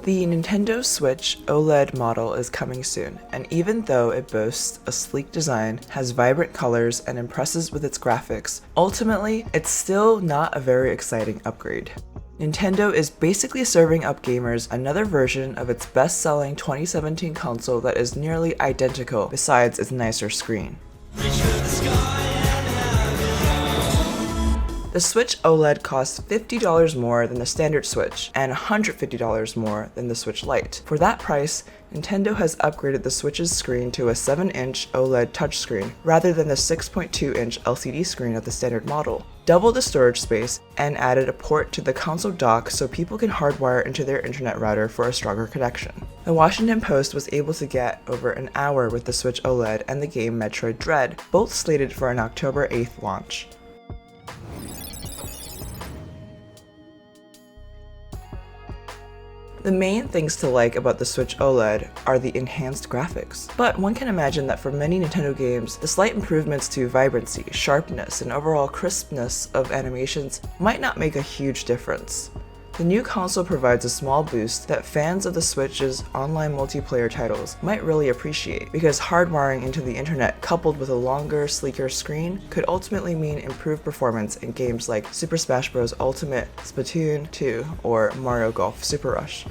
The Nintendo Switch OLED model is coming soon, and even though it boasts a sleek design, has vibrant colors, and impresses with its graphics, ultimately, it's still not a very exciting upgrade. Nintendo is basically serving up gamers another version of its best-selling 2017 console that is nearly identical besides its nicer screen. The Switch OLED costs $50 more than the standard Switch, and $150 more than the Switch Lite. For that price, Nintendo has upgraded the Switch's screen to a 7-inch OLED touchscreen, rather than the 6.2-inch LCD screen of the standard model, doubled the storage space, and added a port to the console dock so people can hardwire into their internet router for a stronger connection. The Washington Post was able to get over an hour with the Switch OLED and the game Metroid Dread, both slated for an October 8th launch. The main things to like about the Switch OLED are the enhanced graphics, but one can imagine that for many Nintendo games, the slight improvements to vibrancy, sharpness, and overall crispness of animations might not make a huge difference. The new console provides a small boost that fans of the Switch's online multiplayer titles might really appreciate, because hardwiring into the internet coupled with a longer, sleeker screen could ultimately mean improved performance in games like Super Smash Bros. Ultimate, Splatoon 2, or Mario Golf Super Rush.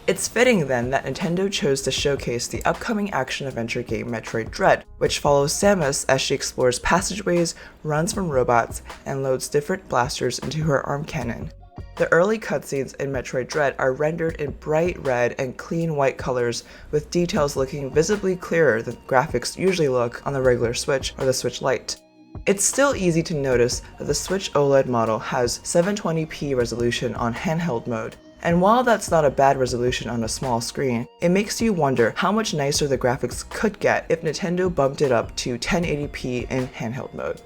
It's fitting then that Nintendo chose to showcase the upcoming action-adventure game Metroid Dread, which follows Samus as she explores passageways, runs from robots, and loads different blasters into her arm cannon. The early cutscenes in Metroid Dread are rendered in bright red and clean white colors, with details looking visibly clearer than graphics usually look on the regular Switch or the Switch Lite. It's still easy to notice that the Switch OLED model has 720p resolution on handheld mode, and while that's not a bad resolution on a small screen, it makes you wonder how much nicer the graphics could get if Nintendo bumped it up to 1080p in handheld mode.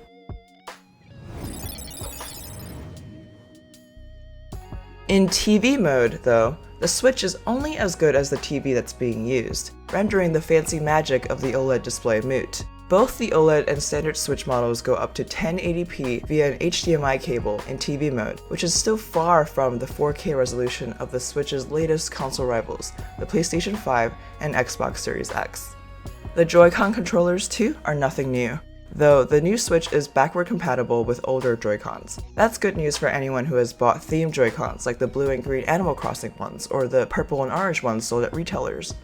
In TV mode, though, the Switch is only as good as the TV that's being used, rendering the fancy magic of the OLED display moot. Both the OLED and standard Switch models go up to 1080p via an HDMI cable in TV mode, which is still far from the 4K resolution of the Switch's latest console rivals, the PlayStation 5 and Xbox Series X. The Joy-Con controllers, too, are nothing new, though the new Switch is backward compatible with older Joy-Cons. That's good news for anyone who has bought themed Joy-Cons like the blue and green Animal Crossing ones or the purple and orange ones sold at retailers.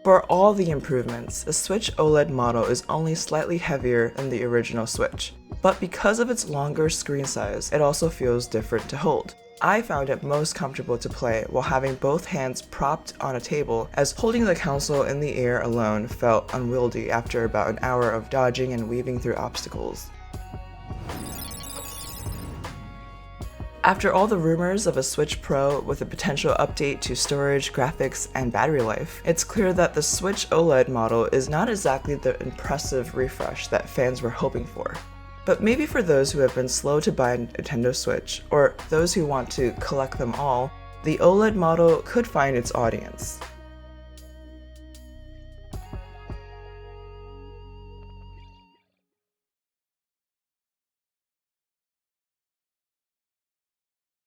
For all the improvements, the Switch OLED model is only slightly heavier than the original Switch, but because of its longer screen size, it also feels different to hold. I found it most comfortable to play while having both hands propped on a table, as holding the console in the air alone felt unwieldy after about an hour of dodging and weaving through obstacles. After all the rumors of a Switch Pro with a potential update to storage, graphics, and battery life, it's clear that the Switch OLED model is not exactly the impressive refresh that fans were hoping for. But maybe for those who have been slow to buy a Nintendo Switch, or those who want to collect them all, the OLED model could find its audience.